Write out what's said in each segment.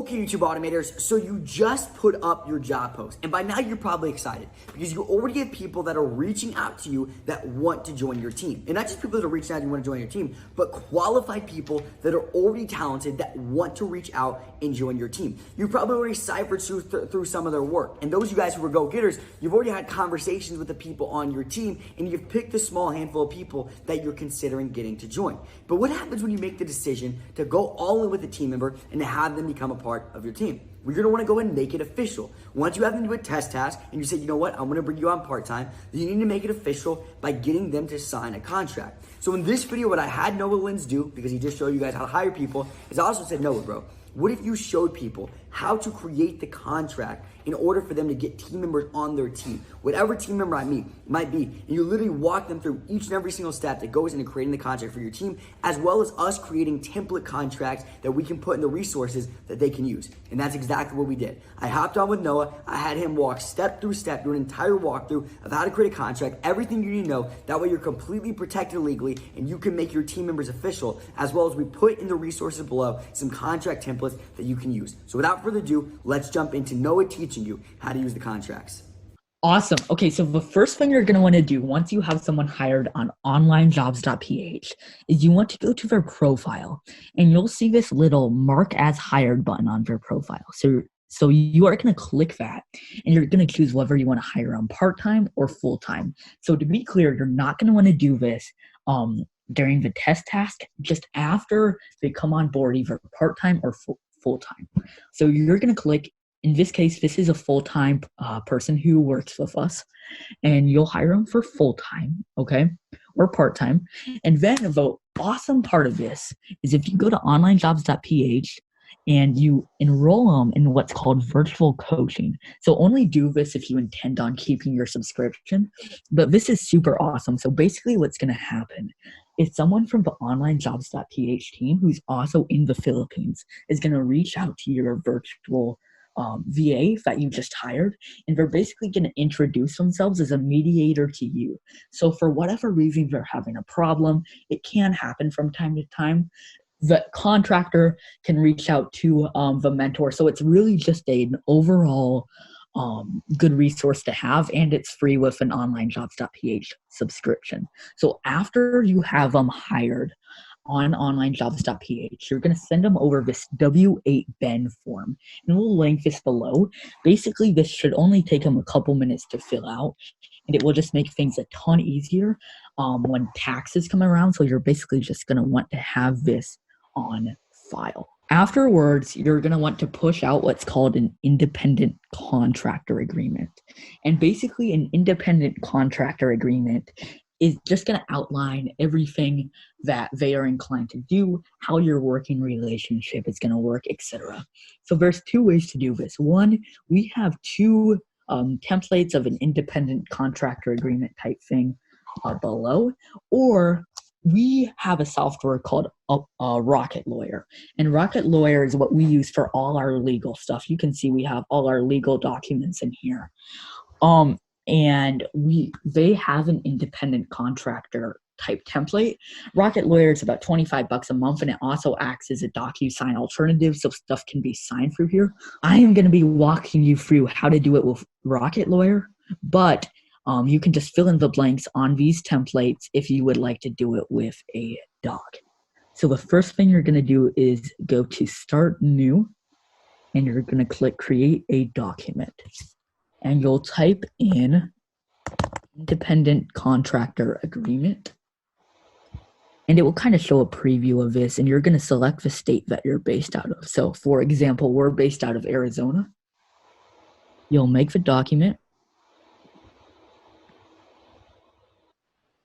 Okay, YouTube automators, so you just put up your job post, and by now you're probably excited because you already have people that are reaching out to you that want to join your team. And not just people that are reaching out and want to join your team, but qualified people that are already talented that want to reach out and join your team. You've probably already ciphered through some of their work. And those of you guys who are go-getters, you've already had conversations with the people on your team, and you've picked a small handful of people that you're considering getting to join. But what happens when you make the decision to go all in with a team member and to have them become a part of your team? We're gonna wanna go ahead and make it official. Once you have them do a test task and you say, you know what, I'm gonna bring you on part-time, then you need to make it official by getting them to sign a contract. So in this video, what I had Noah Lins do, because he just showed you guys how to hire people, is I also said, Noah, bro, what if you showed people how to create the contract in order for them to get team members on their team? Whatever team member might be, and you literally walk them through each and every single step that goes into creating the contract for your team, as well as us creating template contracts that we can put in the resources that they can use. And that's exactly what we did. I hopped on with Noah. I had him walk step through step, do an entire walkthrough of how to create a contract, everything you need to know. That way you're completely protected legally and you can make your team members official, as well as we put in the resources below some contract templates that you can use. So without further ado, let's jump into Noah teaching you how to use the contracts. Awesome. Okay, so the first thing you're going to want to do once you have someone hired on onlinejobs.ph is you want to go to their profile, and you'll see this little mark as hired button on their profile. So you are going to click that, and you're going to choose whether you want to hire on part-time or full-time. So to be clear, you're not going to want to do this during the test task, just after they come on board, either part-time or full-time. So you're going to click. In this case, this is a full-time person who works with us, and you'll hire them for full-time, okay, or part-time. And then the awesome part of this is if you go to onlinejobs.ph and you enroll them in what's called virtual coaching. So only do this if you intend on keeping your subscription, but this is super awesome. So basically what's going to happen is someone from the onlinejobs.ph team who's also in the Philippines is going to reach out to your virtual VA that you just hired, and they're basically going to introduce themselves as a mediator to you. So for whatever reason they're having a problem, it can happen from time to time, the contractor can reach out to the mentor. So it's really just an overall good resource to have, and it's free with an onlinejobs.ph subscription. So after you have them hired on onlinejobs.ph, you're going to send them over this W-8 Ben form, and we'll link this below. Basically, this should only take them a couple minutes to fill out, and it will just make things a ton easier when taxes come around. So you're basically just going to want to have this on file. Afterwards, you're going to want to push out what's called an independent contractor agreement. And basically, an independent contractor agreement is just going to outline everything that they are inclined to do, how your working relationship is going to work, etc. So there's two ways to do this. One, we have two templates of an independent contractor agreement type thing below, or we have a software called Rocket Lawyer. And Rocket Lawyer is what we use for all our legal stuff. You can see we have all our legal documents in here. And they have an independent contractor type template. Rocket Lawyer is about $25 a month, and it also acts as a DocuSign alternative, so stuff can be signed through here. I am going to be walking you through how to do it with Rocket Lawyer, but you can just fill in the blanks on these templates if you would like to do it with a doc. So the first thing you're going to do is go to Start New, and you're going to click Create a Document. And you'll type in independent contractor agreement, and it will kind of show a preview of this, and you're going to select the state that you're based out of. So for example, we're based out of Arizona. You'll make the document,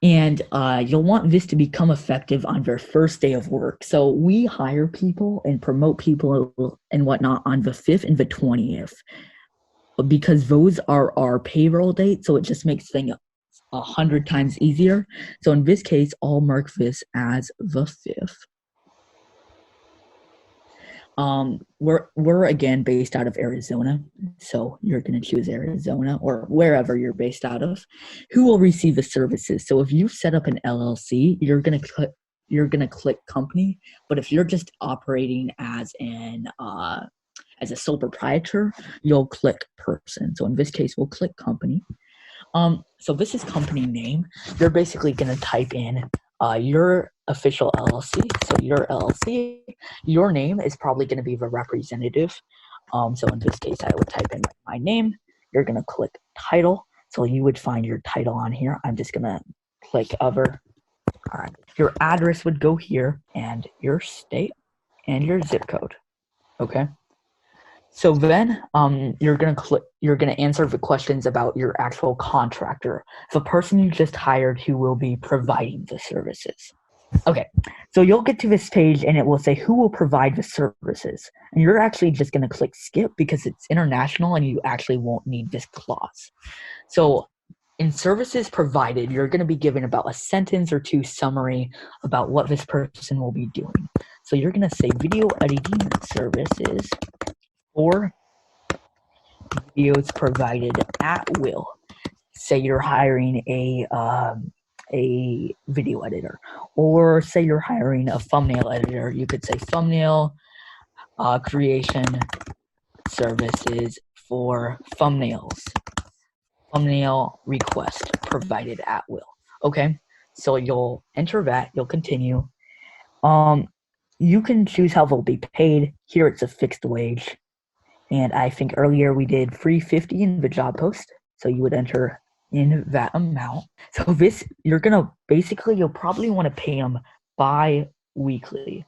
and you'll want this to become effective on their first day of work. So we hire people and promote people and whatnot on the 5th and the 20th. Because those are our payroll dates, so it just makes things 100 times easier. So in this case, I'll mark this as the 5th. We're again based out of Arizona, so you're going to choose Arizona or wherever you're based out of. Who will receive the services? So if you set up an LLC, you're going to click company. But if you're just operating as an as a sole proprietor, you'll click person. So in this case, we'll click company. So this is company name. You're basically going to type in your official LLC. So your LLC, your name is probably going to be the representative. So in this case, I would type in my name. You're going to click title. So you would find your title on here. I'm just going to click other. All right. Your address would go here, and your state and your zip code. Okay. So then you're gonna answer the questions about your actual contractor, the person you just hired who will be providing the services. Okay, so you'll get to this page and it will say who will provide the services. And you're actually just gonna click skip because it's international and you actually won't need this clause. So in services provided, you're gonna be given about a sentence or two summary about what this person will be doing. So you're gonna say video editing services or videos provided at will. Say you're hiring a video editor, or say you're hiring a thumbnail editor. You could say thumbnail creation services for thumbnails. Thumbnail request provided at will. Okay, so you'll enter that. You'll continue. You can choose how they'll be paid. Here it's a fixed wage. And I think earlier we did $3.50 in the job post. So you would enter in that amount. So this, you'll probably want to pay them bi-weekly.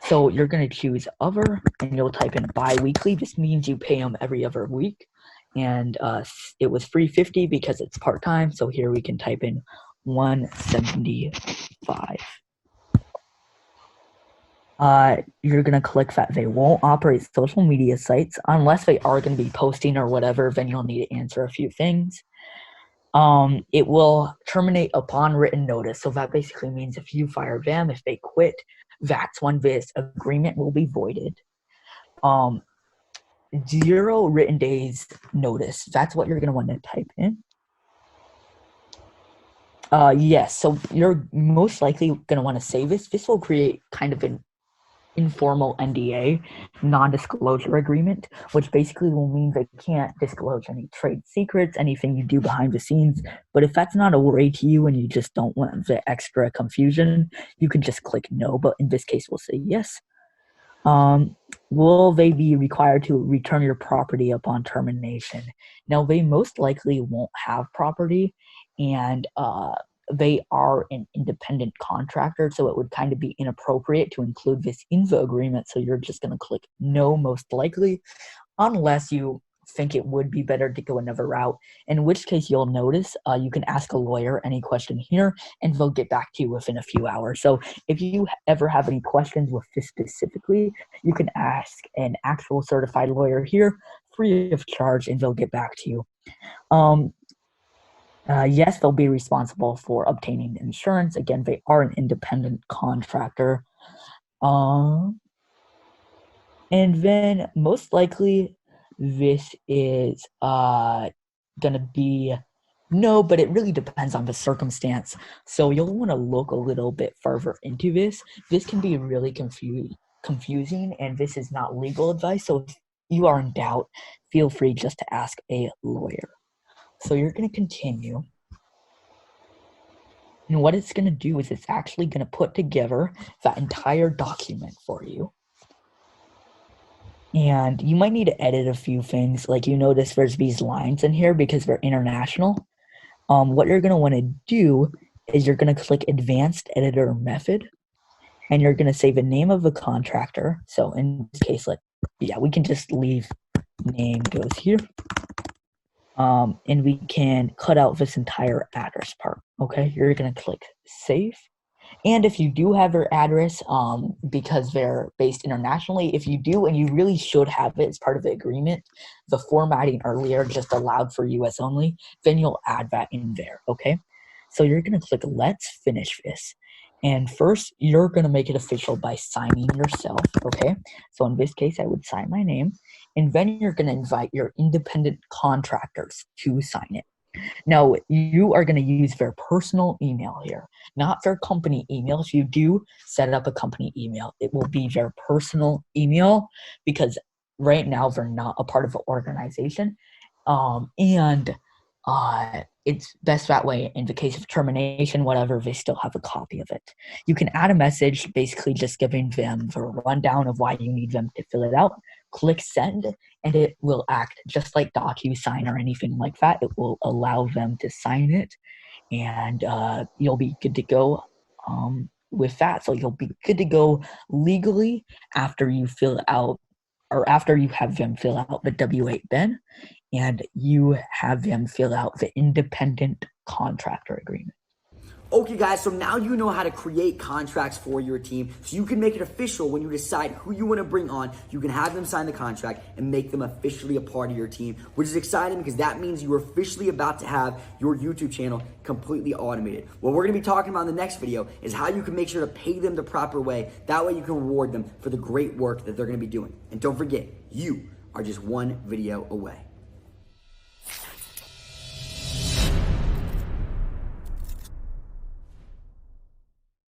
So you're going to choose other and you'll type in bi-weekly. This means you pay them every other week. And it was $3.50 because it's part-time. So here we can type in $175. You're going to click that they won't operate social media sites unless they are going to be posting or whatever, then you'll need to answer a few things. It will terminate upon written notice. So that basically means if you fire them, if they quit, that's when this agreement will be voided. 0 written days notice. That's what you're going to want to type in. Yes, so you're most likely going to want to save this. This will create kind of an informal NDA, non-disclosure agreement, which basically will mean they can't disclose any trade secrets, anything you do behind the scenes. But if that's not a worry to you and you just don't want the extra confusion, you can just click no. But in this case, we'll say yes. Will they be required to return your property upon termination? Now, they most likely won't have property, and they are an independent contractor, so it would kind of be inappropriate to include this in the agreement. So you're just going to click no, most likely, unless you think it would be better to go another route, in which case you'll notice you can ask a lawyer any question here and they'll get back to you within a few hours. So if you ever have any questions with this specifically, you can ask an actual certified lawyer here free of charge and they'll get back to you. Yes, they'll be responsible for obtaining insurance. Again, they are an independent contractor. And then most likely this is going to be no, but it really depends on the circumstance. So you'll want to look a little bit further into this. This can be really confusing, and this is not legal advice. So if you are in doubt, feel free just to ask a lawyer. So you're going to continue. And what it's going to do is it's actually going to put together that entire document for you. And you might need to edit a few things. Like you notice there's these lines in here because they're international. What you're going to want to do is you're going to click Advanced Editor Method. And you're going to say the name of the contractor. So in this case, we can just leave name goes here. And we can cut out this entire address part. Okay, you're going to click Save. And if you do have their address, because they're based internationally, if you do, and you really should have it as part of the agreement, the formatting earlier just allowed for US only, then you'll add that in there, okay? So you're going to click Let's Finish This. And first, you're going to make it official by signing yourself, okay? So in this case, I would sign my name. And then you're going to invite your independent contractors to sign it. Now, you are going to use their personal email here, not their company email. If you do set up a company email, it will be their personal email because right now they're not a part of an organization. And it's best that way. In the case of termination, whatever, they still have a copy of it. You can add a message basically just giving them the rundown of why you need them to fill it out. Click send, and it will act just like DocuSign or anything like that. It will allow them to sign it, and you'll be good to go with that. So you'll be good to go legally after you fill out, or after you have them fill out the W-8 bin, and you have them fill out the independent contractor agreement. Okay guys, so now you know how to create contracts for your team so you can make it official when you decide who you want to bring on. You can have them sign the contract and make them officially a part of your team, which is exciting because that means you're officially about to have your YouTube channel completely automated. What we're going to be talking about in the next video is how you can make sure to pay them the proper way. That way you can reward them for the great work that they're going to be doing. And don't forget, you are just one video away.